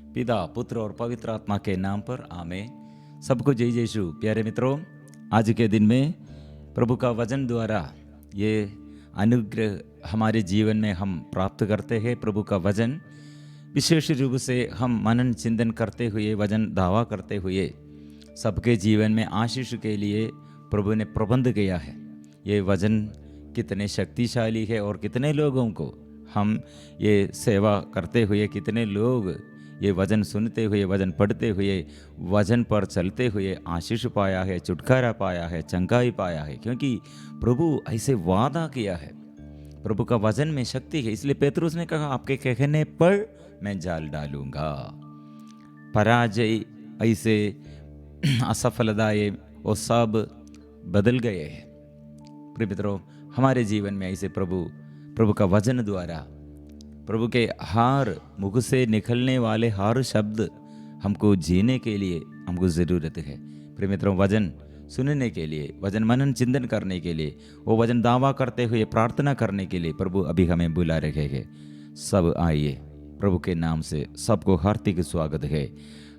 पिता पुत्र और पवित्र आत्मा के नाम पर आमेन। सबको जय यीशु। प्यारे मित्रों, आज के दिन में प्रभु का वचन द्वारा ये अनुग्रह हमारे जीवन में हम प्राप्त करते हैं। प्रभु का वचन विशेष रूप से हम मनन चिंतन करते हुए, वचन दावा करते हुए सबके जीवन में आशीष के लिए प्रभु ने प्रबंध किया है। ये वचन कितने शक्तिशाली है और कितने लोगों को हम ये सेवा करते हुए, कितने लोग ये वचन सुनते हुए, वचन पढ़ते हुए, वचन पर चलते हुए आशीष पाया है, छुटकारा पाया है, चंगाई पाया है, क्योंकि प्रभु ऐसे वादा किया है। प्रभु का वचन में शक्ति है। इसलिए पेतरुस ने कहा, आपके कहने पर मैं जाल डालूंगा। पराजय, ऐसे असफलताएं वो सब बदल गए हैं। प्रिय मित्रों, हमारे जीवन में ऐसे प्रभु का वचन द्वारा, प्रभु के हर मुख से निकलने वाले हर शब्द हमको जीने के लिए हमको ज़रूरत है। प्रिय मित्रों, वचन सुनने के लिए, वचन मनन चिंतन करने के लिए, वो वचन दावा करते हुए प्रार्थना करने के लिए प्रभु अभी हमें बुला रहे हैं। सब आइए, प्रभु के नाम से सबको हार्दिक स्वागत है।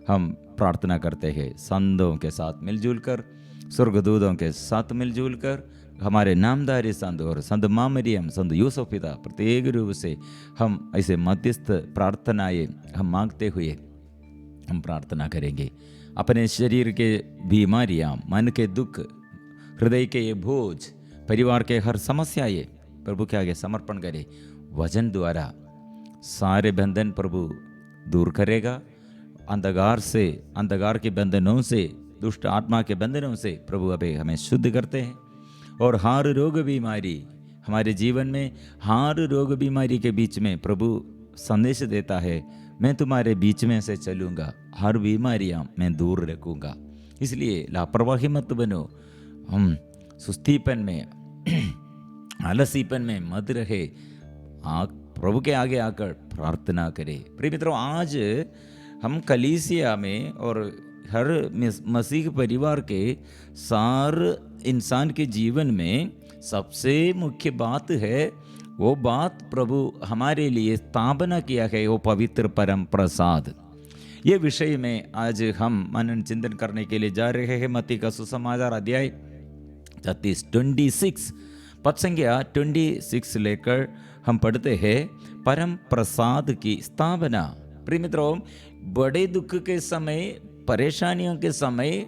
हम प्रार्थना करते हैं संतों के साथ मिलजुल कर, स्वर्गदूतों के साथ मिलजुल कर, हमारे नामधारी संत और संत माँ मरियम, संत यूसुफ पिता, प्रत्येक रूप से हम ऐसे मध्यस्थ प्रार्थनाएं हम मांगते हुए हम प्रार्थना करेंगे। अपने शरीर के बीमारियां, मन के दुख, हृदय के ये बोझ, परिवार के हर समस्याएं प्रभु के आगे समर्पण करें। वचन द्वारा सारे बंधन प्रभु दूर करेगा। अंधकार के बंधनों से, दुष्ट आत्मा के बंधनों से प्रभु अभी हमें शुद्ध करते हैं। और हर रोग बीमारी हमारे जीवन में, हर रोग बीमारी के बीच में प्रभु संदेश देता है, मैं तुम्हारे बीच में से चलूँगा, हर बीमारियाँ मैं दूर रखूँगा। इसलिए लापरवाही मत बनो, हम सुस्तीपन में आलसीपन में मत रहे, प्रभु के आगे आकर प्रार्थना करें। प्रिय मित्रों, आज हम कलीसिया में और हर मसीह परिवार के सारे इंसान के जीवन में सबसे मुख्य बात है, वो बात प्रभु हमारे लिए स्थापना किया है, वो पवित्र परम प्रसाद। ये विषय में आज हम मनन चिंतन करने के लिए जा रहे हैं। मत्ती का सुसमाचार अध्याय 26 पद संख्या 26 लेकर हम पढ़ते हैं, परम प्रसाद की स्थापना। प्रिय मित्रों, बड़े दुख के समय, परेशानियों के समय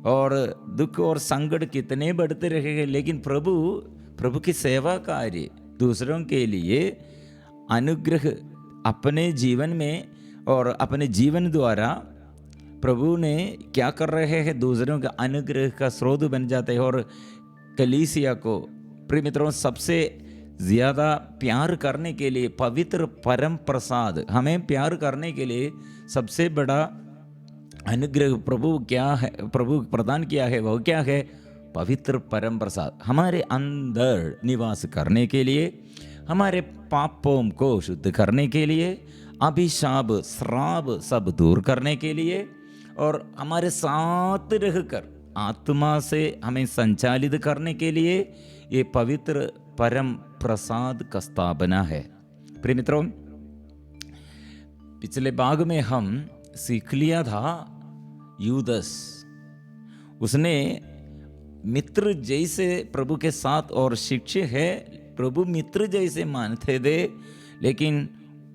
और दुख और संकट कितने बढ़ते रहे, लेकिन प्रभु की सेवा कार्य, दूसरों के लिए अनुग्रह अपने जीवन में और अपने जीवन द्वारा प्रभु ने क्या कर रहे हैं, दूसरों के अनुग्रह का स्रोत बन जाते हैं। और कलीसिया को, प्रिय मित्रों, सबसे ज़्यादा प्यार करने के लिए पवित्र परम प्रसाद, हमें प्यार करने के लिए सबसे बड़ा अनुग्रह प्रभु क्या है, प्रभु प्रदान किया है, वो क्या है? पवित्र परम प्रसाद। हमारे अंदर निवास करने के लिए, हमारे पापों को शुद्ध करने के लिए, अभिशाप श्राप सब दूर करने के लिए, और हमारे साथ रहकर आत्मा से हमें संचालित करने के लिए ये पवित्र परम प्रसाद का स्थापना है। प्रिय मित्रों, पिछले भाग में हम सीख लिया था, यूदस, उसने मित्र जैसे प्रभु के साथ, और शिष्य है, प्रभु मित्र जैसे मानते थे, लेकिन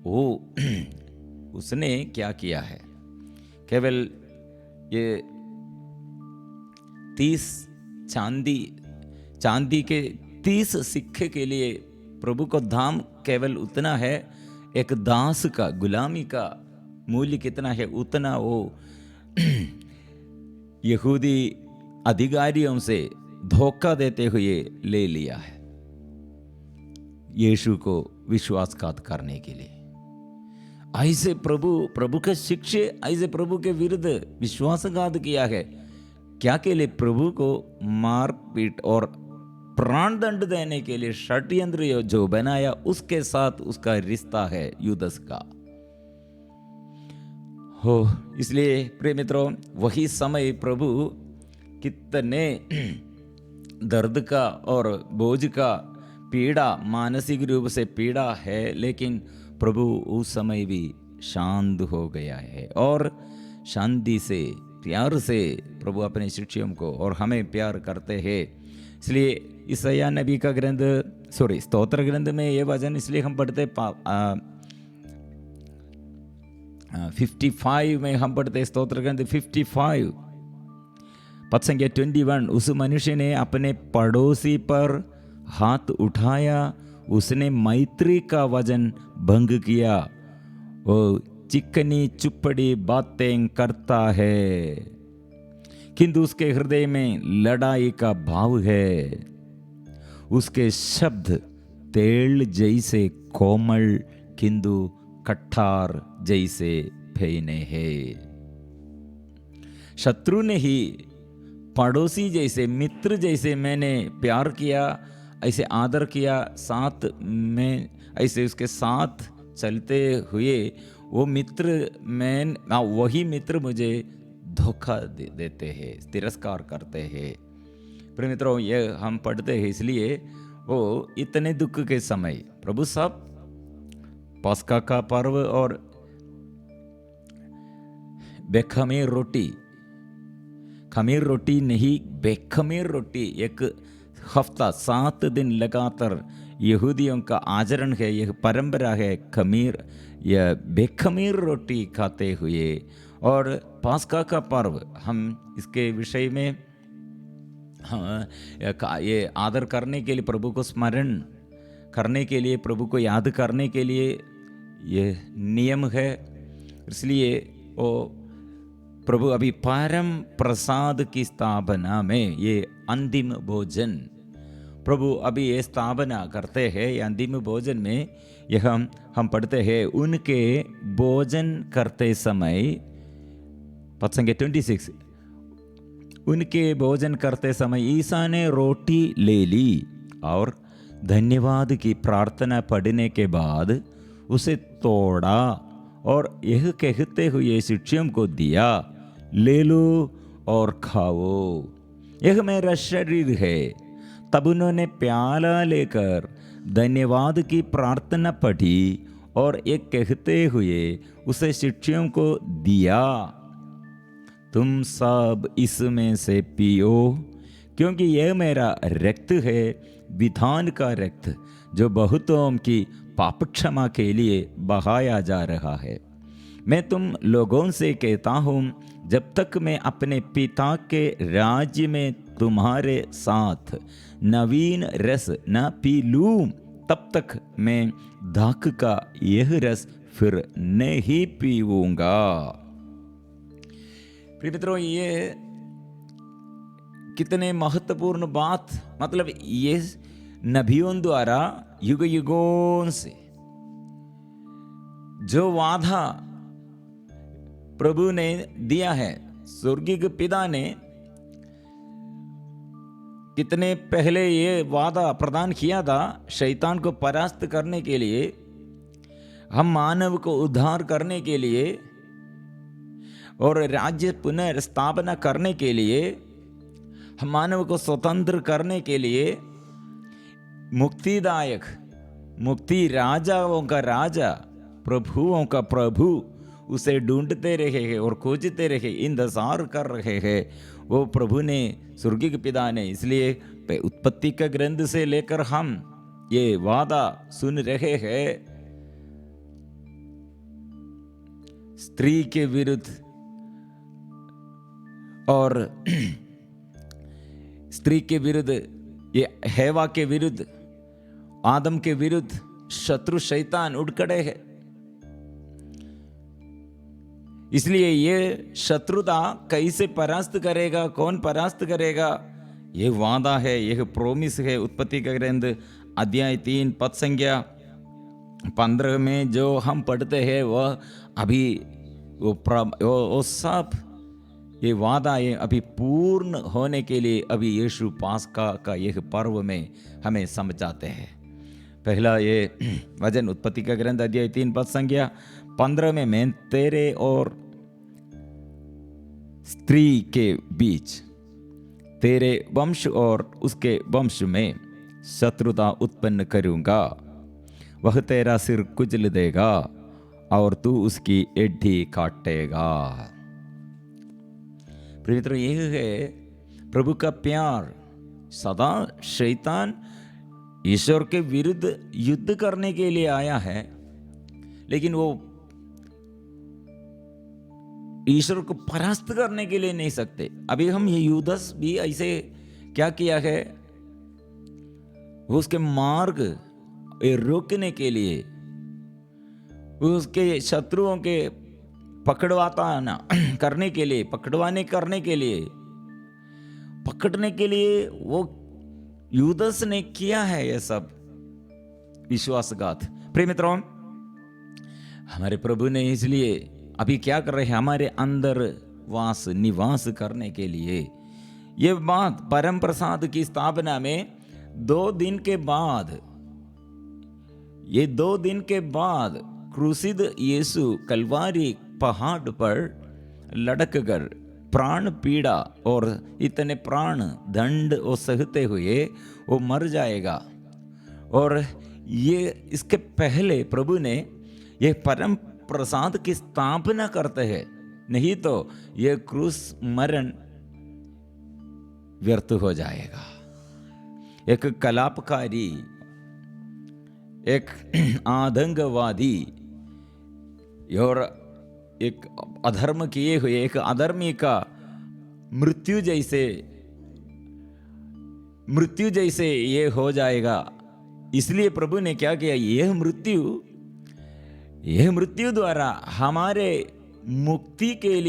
वो उसने क्या किया है? केवल ये 30 चांदी के 30 सिक्के के लिए प्रभु को दाम केवल उतना है, एक दास का, गुलामी का मूल्य कितना है, उतना वो यहूदी अधिकारियों से धोखा देते हुए ले लिया है, यीशु को विश्वासघात करने के लिए। ऐसे प्रभु के शिष्य ऐसे प्रभु के विरुद्ध विश्वासघात किया है। क्या के लिए? प्रभु को मारपीट और प्राण दंड देने के लिए षड्यंत्र जो बनाया, उसके साथ उसका रिश्ता है यूदस का। हो, इसलिए प्रिय मित्रों, वही समय प्रभु कितने दर्द का और बोझ का पीड़ा, मानसिक रूप से पीड़ा है, लेकिन प्रभु उस समय भी शांत हो गया है। और शांति से, प्यार से प्रभु अपने शिष्यों को और हमें प्यार करते हैं। इसलिए यशायाह नबी का ग्रंथ, स्तोत्र ग्रंथ में ये वचन इसलिए हम पढ़ते 55 में हम पढ़ते स्तोत्र ग्रंथ 55 पद संख्या 21। उस मनुष्य ने अपने पड़ोसी पर हाथ उठाया, उसने मैत्री का वचन भंग किया, वो चिकनी चुपड़ी बातें करता है, किंतु उसके हृदय में लड़ाई का भाव है। उसके शब्द तेल जैसे कोमल, किंतु कठार जैसे फेने हैं। शत्रु ने ही पड़ोसी जैसे, मित्र जैसे मैंने प्यार किया, ऐसे आदर किया, साथ में ऐसे उसके साथ चलते हुए वो मित्र वही मित्र मुझे धोखा देते हैं, तिरस्कार करते हैं। प्रिय मित्रों, ये हम पढ़ते हैं इसलिए वो इतने दुख के समय प्रभु साहब पस्का का पर्व और बेखमीर रोटी, खमीर रोटी नहीं, बेखमीर रोटी, एक हफ्ता 7 दिन लगातार यहूदियों का आचरण है, यह परंपरा है। खमीर या बेखमीर रोटी खाते हुए और पास्का का पर्व, हम इसके विषय में ये आदर करने के लिए, प्रभु को स्मरण करने के लिए, प्रभु को याद करने के लिए ये नियम है। इसलिए वो प्रभु अभी परम प्रसाद की स्थापना में ये अंतिम भोजन प्रभु अभी ये स्थापना करते हैं। ये अंतिम भोजन में यह हम पढ़ते हैं, उनके भोजन करते समय, पद संख्या 26, उनके भोजन करते समय ईसा ने रोटी ले ली और धन्यवाद की प्रार्थना पढ़ने के बाद उसे तोड़ा और यह कहते हुए शिष्यों को दिया, ले लो और खाओ, यह मेरा शरीर है। तब उन्होंने प्याला लेकर धन्यवाद की प्रार्थना पढ़ी और ये कहते हुए उसे शिष्यों को दिया, तुम सब इसमें से पियो, क्योंकि यह मेरा रक्त है, विधान का रक्त, जो बहुतों की पाप क्षमा के लिए बहाया जा रहा है। मैं तुम लोगों से कहता हूँ, जब तक मैं अपने पिता के राज्य में तुम्हारे साथ नवीन रस न पी लूँ, तब तक मैं दाख का यह रस फिर नहीं पीऊँगा। प्रिय मित्रों, ये कितने महत्वपूर्ण बात, मतलब ये नबियों द्वारा युग युगों से जो वादा प्रभु ने दिया है, स्वर्गीय पिता ने कितने पहले ये वादा प्रदान किया था, शैतान को परास्त करने के लिए, हम मानव को उद्धार करने के लिए और राज्य पुनर्स्थापना करने के लिए, हम मानव को स्वतंत्र करने के लिए, मुक्तिदायक, मुक्ति राजाओं का राजा, प्रभुओं का प्रभु, उसे ढूंढते रहे हैं और खोजते रहे, इंतजार कर रहे हैं वो प्रभु ने, स्वर्गीय पिता ने। इसलिए उत्पत्ति का ग्रंथ से लेकर हम ये वादा सुन रहे हैं, स्त्री के विरुद्ध और स्त्री के विरुद्ध, ये हेवा के विरुद्ध, आदम के विरुद्ध शत्रु शैतान उठ खड़े हैं। इसलिए ये शत्रुता कैसे परास्त करेगा, कौन परास्त करेगा, ये वादा है, यह प्रोमिस है। उत्पत्ति का ग्रंथ अध्याय 3 पद संख्या 15 में जो हम पढ़ते हैं वह अभी वो सब ये वादा ये अभी पूर्ण होने के लिए अभी यीशु पास्का का यह पर्व में हमें समझाते हैं। पहला ये वचन उत्पत्ति का ग्रंथ अध्याय 3 पद संख्या 15 में, मैं तेरे और स्त्री के बीच, तेरे वंश और उसके वंश में शत्रुता उत्पन्न करूंगा, वह तेरा सिर कुचल देगा और तू उसकी एड़ी काटेगा। प्रिय मित्रों, यह है प्रभु का प्यार। सदा शैतान ईश्वर के विरुद्ध युद्ध करने के लिए आया है, लेकिन वो ईश्वर को परास्त करने के लिए नहीं सकते। अभी हम ये यूदस भी ऐसे क्या किया है, वो उसके मार्ग रोकने के लिए, उसके शत्रुओं के पकड़वाना करने के लिए, पकड़ने के लिए वो यूदस ने किया है ये सब विश्वासघात। प्रिय मित्रों, हमारे प्रभु ने इसलिए अभी क्या कर रहे हैं, हमारे अंदर निवास करने के लिए। ये बात परम प्रसाद की स्थापना में 2 दिन के बाद क्रूसिद यीशु कलवारी पहाड़ पर लटक कर प्राण पीड़ा और इतने प्राण दंड वो सहते हुए वो मर जाएगा। और ये इसके पहले प्रभु ने ये परम प्रसाद की स्थापना करते हैं, नहीं तो ये क्रूस मरण व्यर्थ हो जाएगा। एक कलापकारी, एक आतंकवादी और एक अधर्म किए हुए एक अधर्मी का मृत्यु जैसे ये हो जाएगा। इसलिए प्रभु ने क्या किया, यह मृत्यु द्वारा हमारे मुक्ति के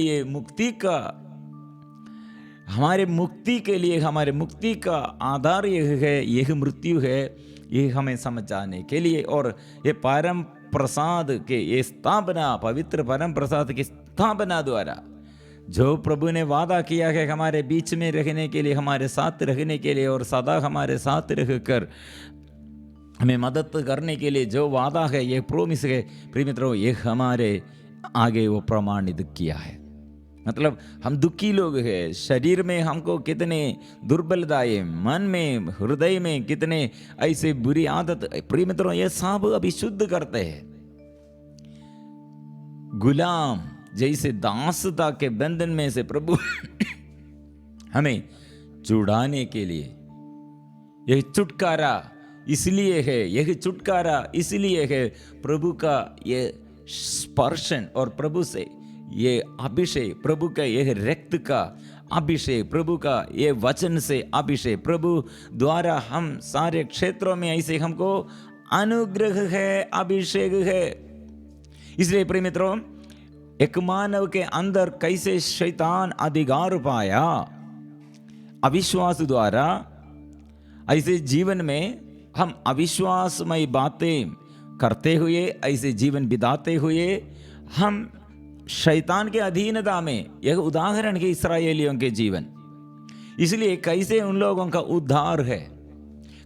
लिए, हमारे मुक्ति का आधार यह है, यह मृत्यु है, यह हमें समझाने के लिए। और ये परम प्रसाद के ये स्थापना, पवित्र परम प्रसाद की स्थापना द्वारा जो प्रभु ने वादा किया है हमारे बीच में रहने के लिए, हमारे साथ रहने के लिए और सदा हमारे साथ रहकर हमें मदद करने के लिए जो वादा है, ये प्रोमिस है, प्रिय मित्रों, ये हमारे आगे वो प्रमाणित किया है। मतलब हम दुखी लोग हैं, शरीर में हमको कितने दुर्बलताएं, मन में, हृदय में कितने ऐसे बुरी आदत, प्रिय मित्रों, ये सब अभी शुद्ध करते हैं। गुलाम जैसे दासता के बंधन में से प्रभु हमें छुड़ाने के लिए यह छुटकारा इसलिए है प्रभु का ये स्पर्शन और प्रभु से ये अभिषेक, प्रभु का यह रक्त का अभिषेक, प्रभु का ये वचन से अभिषेक, प्रभु द्वारा हम सारे क्षेत्रों में ऐसे हमको अनुग्रह है, अभिषेक है। इसलिए प्रिय मित्रों, एक मानव के अंदर कैसे शैतान अधिकार पाया अविश्वास द्वारा, ऐसे जीवन में हम अविश्वासमय बातें करते हुए, ऐसे जीवन बिताते हुए हम शैतान के अधीनता में, यह उदाहरण है इस्राएलियों के जीवन। इसलिए कैसे उन लोगों का उद्धार है,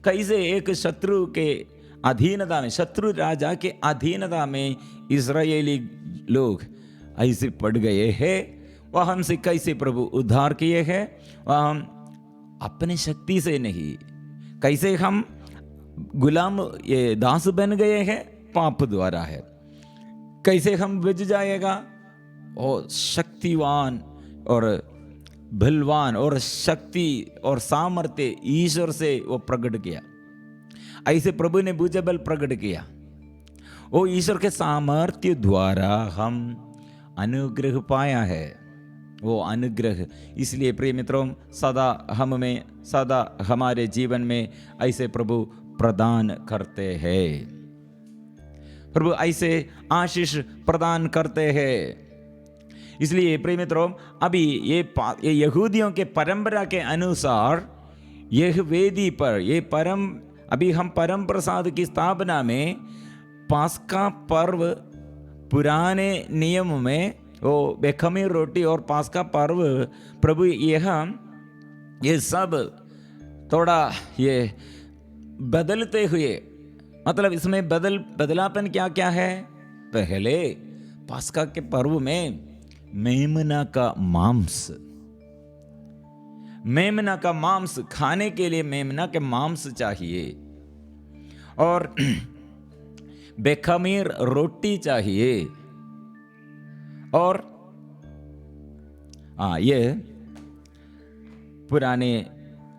कैसे एक शत्रु के अधीनता में, शत्रु राजा के अधीनता में इस्राएली लोग ऐसे पड़ गए हैं, वह हमसे कैसे प्रभु उद्धार किए हैं। वह हम अपने शक्ति से नहीं, कैसे हम गुलाम ये दास बन गए हैं, पाप द्वारा है। कैसे हम बच जाएगा, और शक्तिवान और बलवान और शक्ति और सामर्थ्य ईश्वर से वो प्रकट किया। ऐसे प्रभु ने भुजबल प्रकट किया, वो ईश्वर के सामर्थ्य द्वारा हम अनुग्रह पाया है, वो अनुग्रह। इसलिए प्रिय मित्रों, सदा हम में, सदा हमारे जीवन में ऐसे प्रभु प्रदान करते हैं, प्रभु ऐसे आशीष प्रदान करते हैं। इसलिए प्रिय मित्रों, अभी ये यहूदियों के परंपरा के अनुसार यह वेदी पर अभी हम परम प्रसाद की स्थापना में पास्का पर्व, पुराने नियम में वो बेखमीर रोटी और पास्का पर्व, प्रभु ये सब थोड़ा ये बदलते हुए, मतलब इसमें बदलापन क्या क्या है। पहले पास्का के पर्व में मेमना का मांस खाने के लिए मेमना के मांस चाहिए, और बेखमीर रोटी चाहिए, और ये पुराने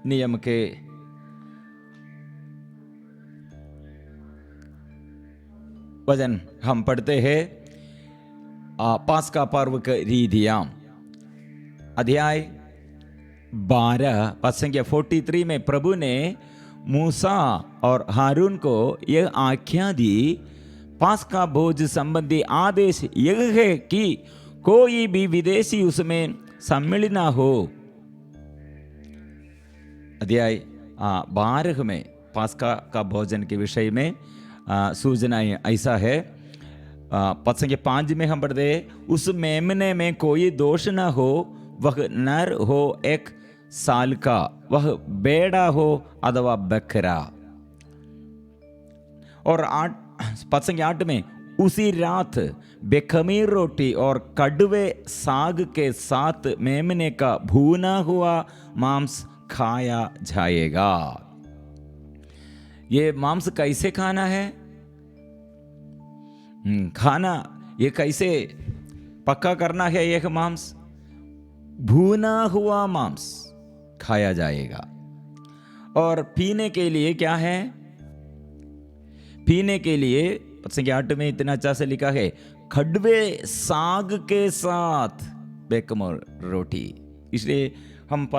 नियम के वचन हम पढ़ते हैं पास्का पर्व के रीतियां, अध्याय 12 पद संख्या 43 में प्रभु ने मूसा और हारून को यह आज्ञा दी, पास्का भोज संबंधी आदेश यह है कि कोई भी विदेशी उसमें सम्मिलित ना हो। अध्याय 12 में पास्का का भोजन के विषय में सूचनाएं ऐसा है। पद संख्या 5 में हम पढ़ते हैं, उस मेमने में कोई दोष ना हो, वह नर हो 1 साल का, वह बेड़ा हो अथवा बकरा। और 8 पद संख्या 8 में उसी रात बेखमीर रोटी और कड़वे साग के साथ मेमने का भूना हुआ मांस खाया जाएगा। ये मांस कैसे खाना है? खाना ये कैसे पक्का करना है? यह मांस भुना हुआ मांस खाया जाएगा। और पीने के लिए क्या है? पीने के लिए संख्या 8 में इतना अच्छा से लिखा है, खड़वे साग के साथ बेकमोर रोटी। इसलिए हम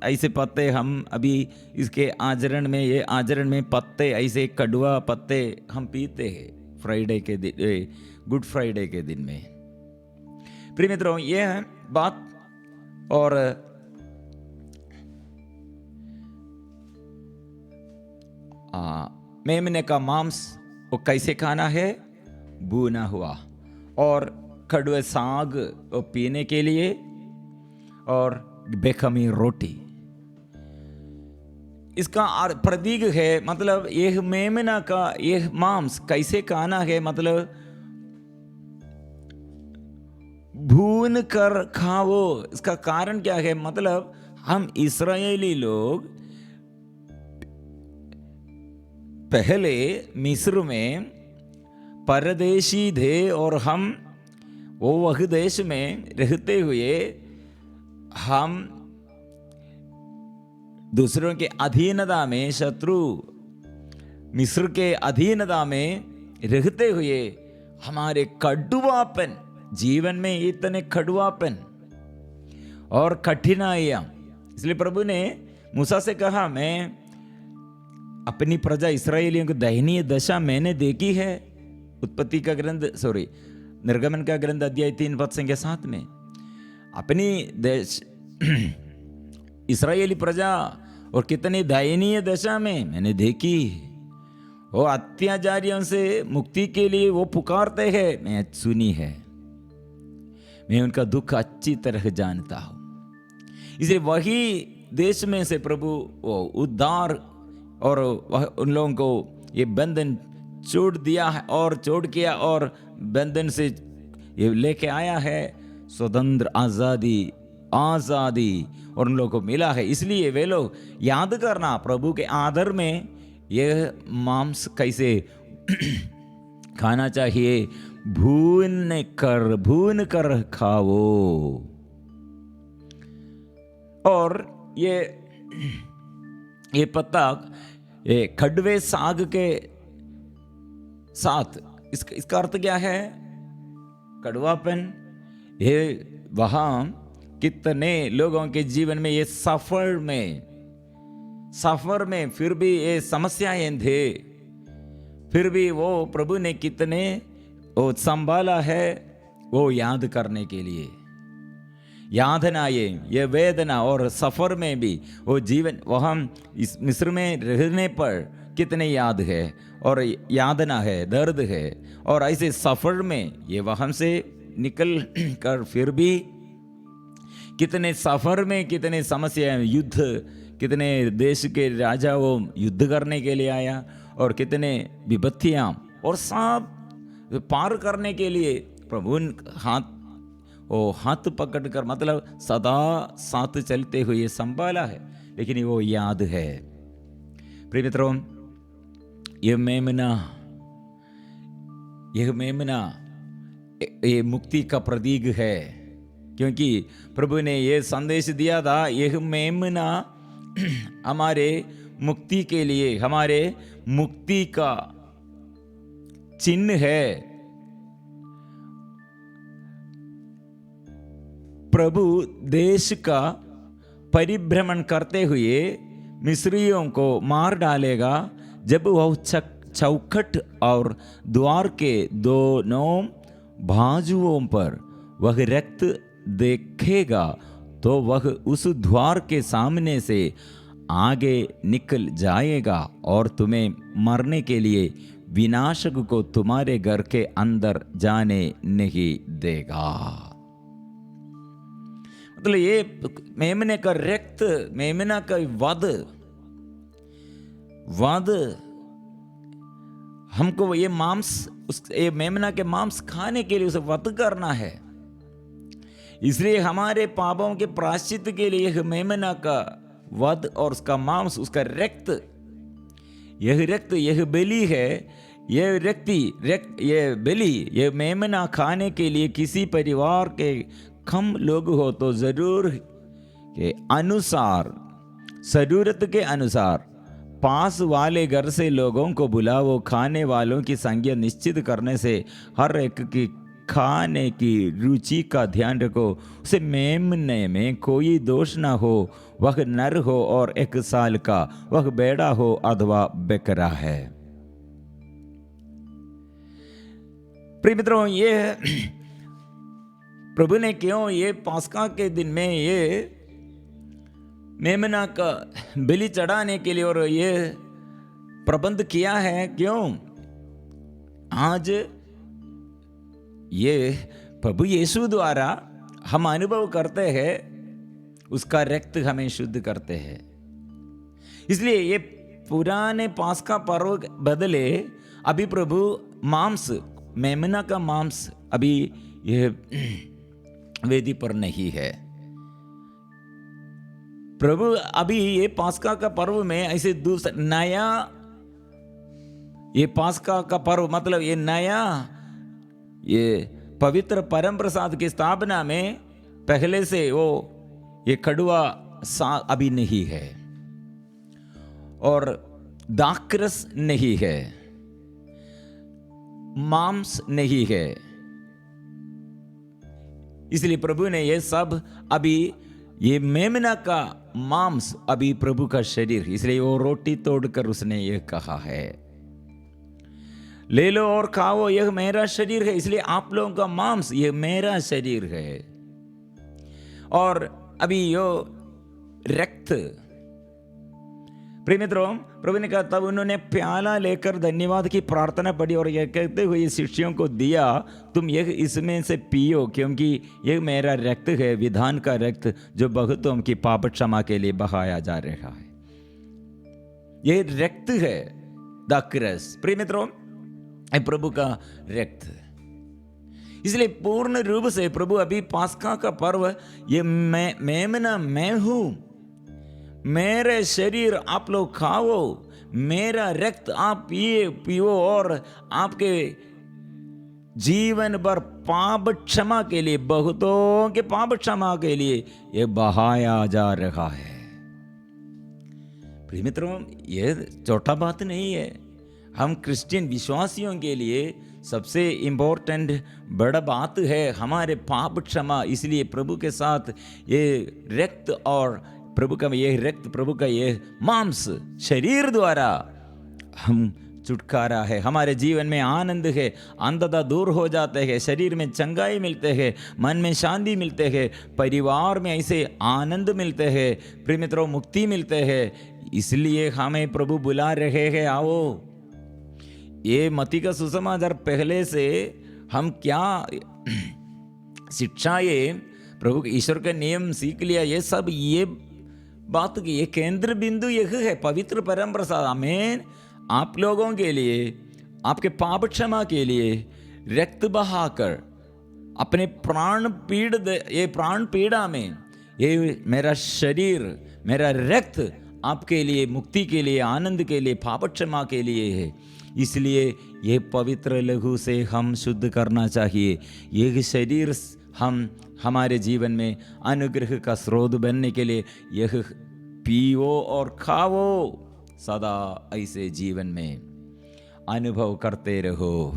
ऐसे पत्ते हम अभी इसके आचरण में, ये आचरण में पत्ते ऐसे कड़वा पत्ते हम पीते हैं फ्राइडे के दिन, गुड फ्राइडे के दिन में। प्रिय मित्रों, ये है बात। और मेमने का मांस वो कैसे खाना है? भुना हुआ। और कड़वे साग वो पीने के लिए, और बेखमी रोटी इसका प्रतीक है। मतलब यह मेमना का यह मांस कैसे खाना है? मतलब भून कर खाओ। इसका कारण क्या है? मतलब हम इस्राएली लोग पहले मिस्र में परदेशी थे, और हम वह देश में रहते हुए हम दूसरों के अधीनता में, शत्रु मिस्र के अधीनता में रहते हुए हमारे कड़वापन, जीवन में इतने कड़वापन और कठिनाइयां, इसलिए प्रभु ने मूसा से कहा, मैं अपनी प्रजा इस्राएलियों की दयनीय दशा मैंने देखी है। उत्पत्ति का ग्रंथ, निर्गमन का ग्रंथ अध्याय 3 पद संख्या 7 में अपनी देश इस्राएली प्रजा और कितनी दयनीय दशा में मैंने देखी। वो अत्याचारियों से मुक्ति के लिए वो पुकारते हैं, मैं सुनी है, मैं उनका दुख अच्छी तरह जानता हूं। इसलिए वही देश में से प्रभु वो उद्धार और उन लोगों को ये बंधन छोड़ दिया है, और छोड़ किया, और बंधन से ये लेके आया है स्वतंत्र आजादी और उन लोगों को मिला है। इसलिए वे लोग याद करना, प्रभु के आदर में यह मांस कैसे खाना चाहिए, भून कर खाओ। और ये पत्ता ये खड़वे साग के साथ, इसका अर्थ क्या है? कड़वापन। ये वहां कितने लोगों के जीवन में ये सफर में फिर भी ये समस्याएं थे, फिर भी वो प्रभु ने कितने वो संभाला है, वो याद करने के लिए। यातना ये वेदना और सफर में भी वो जीवन, वहाँ इस मिस्र में रहने पर कितने याद है और यातना है, दर्द है, और ऐसे सफर में ये वहाँ से निकल कर फिर भी कितने सफर में कितने समस्याएं, युद्ध, कितने देश के राजा वो युद्ध करने के लिए आया, और कितने विपत्तियां, और सब पार करने के लिए प्रभु हाथ पकड़ कर, मतलब सदा साथ चलते हुए संभाला है। लेकिन वो याद है। प्रिय मित्रों, यह मेमना ये मुक्ति का प्रतीक है, क्योंकि प्रभु ने ये संदेश दिया था, यह मेमना हमारे मुक्ति के लिए, हमारे मुक्ति का चिन्ह है। प्रभु देश का परिभ्रमण करते हुए मिस्रियों को मार डालेगा जब वह चौखट और द्वार के दोनों बाजुओं पर वह रक्त देखेगा तो वह उस द्वार के सामने से आगे निकल जाएगा और तुम्हें मरने के लिए विनाशक को तुम्हारे घर के अंदर जाने नहीं देगा। मतलब ये मेमने का रक्त, मेमना का वध हमको ये मांस, ये मेमना के मांस खाने के लिए उसे वध करना है। इसलिए हमारे पापों के प्रायश्चित के लिए यह मेमना का वध और उसका मांस, उसका रक्त, यह बलि है। यह बलि, यह मेमना खाने के लिए किसी परिवार के कम लोग हो तो जरूर के अनुसार, जरूरत के अनुसार पास वाले घर से लोगों को बुलाओ। खाने वालों की संख्या निश्चित करने से हर एक की खाने की रुचि का ध्यान रखो। उसे मेमने में कोई दोष ना हो, वह नर हो और 1 साल का, वह बेड़ा हो अथवा बेकरा है। प्रिय मित्रों, ये प्रभु ने क्यों ये पास्का के दिन में ये मेमना का बलि चढ़ाने के लिए और ये प्रबंध किया है? क्यों? आज ये प्रभु यीशु द्वारा हम अनुभव करते हैं, उसका रक्त हमें शुद्ध करते हैं। इसलिए ये पुराने पास्का पर्व बदले अभी प्रभु मांस, मेमना का मांस अभी ये वेदी पर नहीं है। प्रभु अभी ये पास्का का पर्व में ऐसे दूसरा नया, ये पास्का का पर्व मतलब ये नया, ये पवित्र परम प्रसाद की स्थापना में पहले से वो ये कड़वा सा अभी नहीं है और दाखरस नहीं है, मांस नहीं है। इसलिए प्रभु ने ये सब अभी, ये मेमना का मांस अभी प्रभु का शरीर, इसलिए वो रोटी तोड़कर उसने ये कहा है, ले लो और खाओ, यह मेरा शरीर है। इसलिए आप लोगों का मांस ये मेरा शरीर है। और अभी यो रक्त, प्रिय मित्रों, प्रभु ने कहा, तब उन्होंने प्याला लेकर धन्यवाद की प्रार्थना पढ़ी और यह कहते हुए शिष्यों को दिया, तुम यह इसमें से पियो, क्योंकि यह मेरा रक्त है, विधान का रक्त, जो बहुतों की पाप क्षमा के लिए बहाया जा रहा है। यह रक्त है, दाखरस। प्रिय मित्रों, प्रभु का रक्त। इसलिए पूर्ण रूप से प्रभु अभी पास्का का पर्व, ये मेमना मैं हूं, मेरे शरीर आप लोग खाओ, मेरा रक्त आप पियो और आपके जीवन भर पाप क्षमा के लिए, बहुतों के पाप क्षमा के लिए ये बहाया जा रहा है। प्रिय मित्रों, ये छोटा बात नहीं है। हम क्रिश्चियन विश्वासियों के लिए सबसे इम्पोर्टेंट बड़ा बात है हमारे पाप क्षमा। इसलिए प्रभु के साथ ये रक्त और प्रभु का ये रक्त, प्रभु का ये मांस, शरीर द्वारा हम छुटकारा है, हमारे जीवन में आनंद है, अंधता दूर हो जाते हैं, शरीर में चंगाई मिलते हैं, मन में शांति मिलते हैं, परिवार में ऐसे आनंद मिलते हैं, प्रिय मित्रों मुक्ति मिलते हैं। इसलिए हमें प्रभु बुला रहे हैं, आओ। ये मत्ती का सुसमाचार पहले से हम क्या शिक्षा, ये प्रभु ईश्वर का नियम सीख लिया, ये सब ये बात की ये केंद्र बिंदु यह है, पवित्र परम प्रसाद। आमीन। आप लोगों के लिए, आपके पाप क्षमा के लिए रक्त बहाकर अपने ये प्राण पीड़ा में ये मेरा शरीर, मेरा रक्त आपके लिए मुक्ति के लिए, आनंद के लिए, पाप क्षमा के लिए है। इसलिए यह पवित्र लहू से हम शुद्ध करना चाहिए। यह शरीर हम हमारे जीवन में अनुग्रह का स्रोत बनने के लिए यह पियो और खाओ, सदा ऐसे जीवन में अनुभव करते रहो।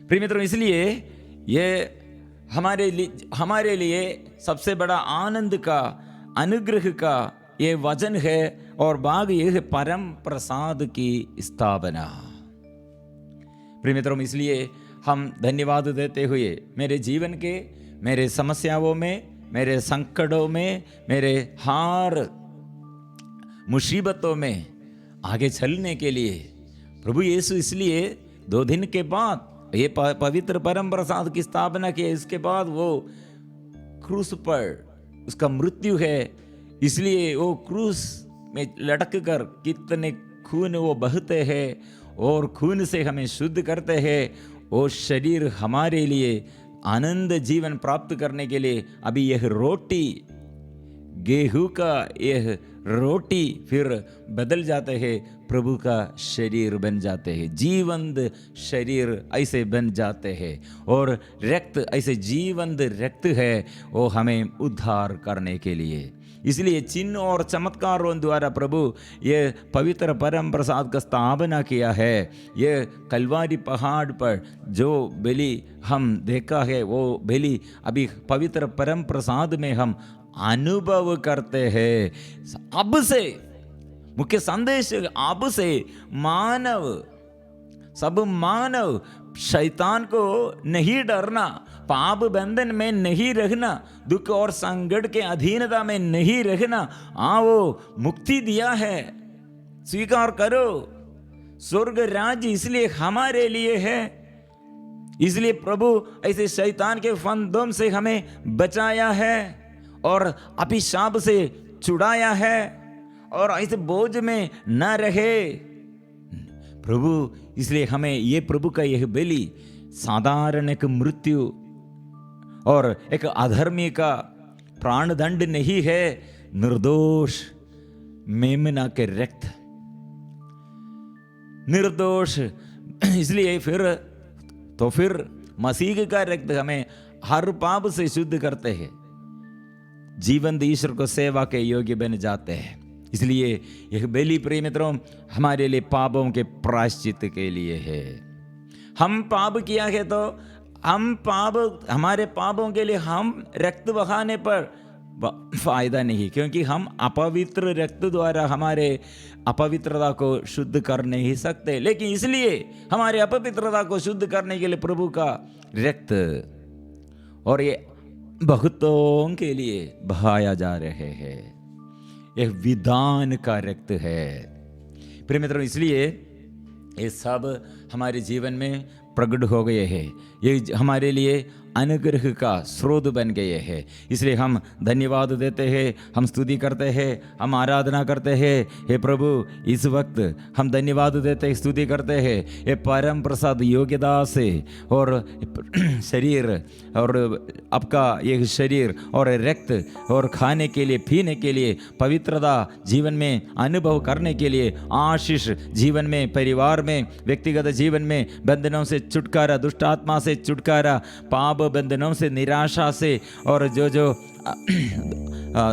प्रिय मित्रों, इसलिए ये हमारे लिए सबसे बड़ा आनंद का, अनुग्रह का ये वचन है और भाग ये है परम प्रसाद की स्थापना। प्रिय मित्रों, इसलिए हम धन्यवाद देते हुए मेरे जीवन के, मेरे समस्याओं में, मेरे संकटों में, मेरे हार मुसीबतों में आगे चलने के लिए प्रभु यीशु इसलिए 2 दिन के बाद ये पवित्र परम प्रसाद की स्थापना की। इसके बाद वो क्रूस पर उसका मृत्यु है, इसलिए वो क्रूस में लटक कर कितने खून वो बहते हैं और खून से हमें शुद्ध करते हैं। वो शरीर हमारे लिए आनंद जीवन प्राप्त करने के लिए अभी यह रोटी, गेहूं का यह रोटी फिर बदल जाते हैं, प्रभु का शरीर बन जाते हैं, जीवंत शरीर ऐसे बन जाते हैं और रक्त ऐसे जीवंत रक्त है वो हमें उद्धार करने के लिए। इसलिए चिन्ह और चमत्कारों द्वारा प्रभु ये पवित्र परम प्रसाद का स्थापना किया है। ये कलवारी पहाड़ पर जो बलि हम देखा है वो बलि अभी पवित्र परम प्रसाद में हम अनुभव करते हैं। अब से मुख्य संदेश, अब से मानव, सब मानव शैतान को नहीं डरना, पाप बंधन में नहीं रहना, दुख और संकट के अधीनता में नहीं रहना। आओ, मुक्ति दिया है, स्वीकार करो। स्वर्ग राज्य इसलिए हमारे लिए है, इसलिए प्रभु ऐसे शैतान के फंदों से हमें बचाया है और अभिशाप से छुड़ाया है और ऐसे बोझ में न रहे प्रभु। इसलिए हमें ये प्रभु का यह बलि साधारण एक मृत्यु और एक अधर्मी का प्राणदंड नहीं है, निर्दोष मेमना के रक्त, निर्दोष। इसलिए फिर मसीह का रक्त हमें हर पाप से शुद्ध करते हैं, जीवंत ईश्वर को सेवा के योग्य बन जाते हैं। इसलिए यह बलि प्रिय मित्रों हमारे लिए पापों के प्रायश्चित के लिए है। हम पाप किया है तो हमारे पापों के लिए हम रक्त बहाने पर फायदा नहीं, क्योंकि हम अपवित्र रक्त द्वारा हमारे अपवित्रता को शुद्ध कर नहीं सकते। लेकिन इसलिए हमारे अपवित्रता को शुद्ध करने के लिए प्रभु का रक्त और ये बहुतों के लिए बहाया जा रहे हैं, यह विधान का रक्त है। प्रिय मित्रों, इसलिए ये सब हमारे जीवन में प्रकट हो गए हैं, ये हमारे लिए अनुग्रह का स्रोत बन गए हैं। इसलिए हम धन्यवाद देते हैं, हम स्तुति करते हैं, हम आराधना करते हैं। हे प्रभु, इस वक्त हम धन्यवाद देते हैं, स्तुति करते हैं। ये परम प्रसाद योग्यता से और शरीर और आपका ये शरीर और रक्त और खाने के लिए, पीने के लिए, पवित्रता जीवन में अनुभव करने के लिए, आशीष जीवन में, परिवार में, व्यक्तिगत जीवन में, बंधनों से छुटकारा, दुष्ट आत्मा से छुटकारा, पाप बंधनों से, निराशा से और जो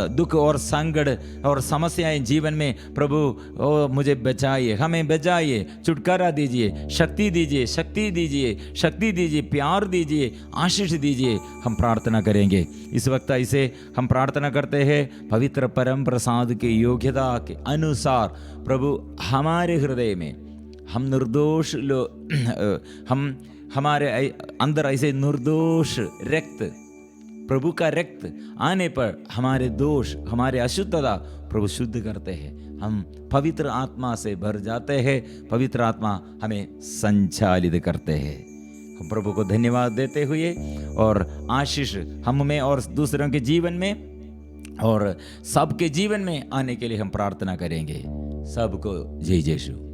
दुख और संकट और समस्याएं जीवन में प्रभु ओ मुझे बचाइए, हमें बचाइए, छुटकारा दीजिए, शक्ति दीजिए, शक्ति दीजिए, शक्ति दीजिए, प्यार दीजिए, आशीष दीजिए। हम प्रार्थना करेंगे इस वक्त, ऐसे हम प्रार्थना करते हैं पवित्र परम प्रसाद की योग्यता के अनुसार प्रभु हमारे हृदय में हम निर्दोष हम हमारे अंदर ऐसे निर्दोष रक्त, प्रभु का रक्त आने पर हमारे दोष, हमारे अशुद्धता प्रभु शुद्ध करते हैं। हम पवित्र आत्मा से भर जाते हैं, पवित्र आत्मा हमें संचालित करते हैं। हम प्रभु को धन्यवाद देते हुए और आशीष हम में और दूसरों के जीवन में और सबके जीवन में आने के लिए हम प्रार्थना करेंगे। सबको जय यीशु।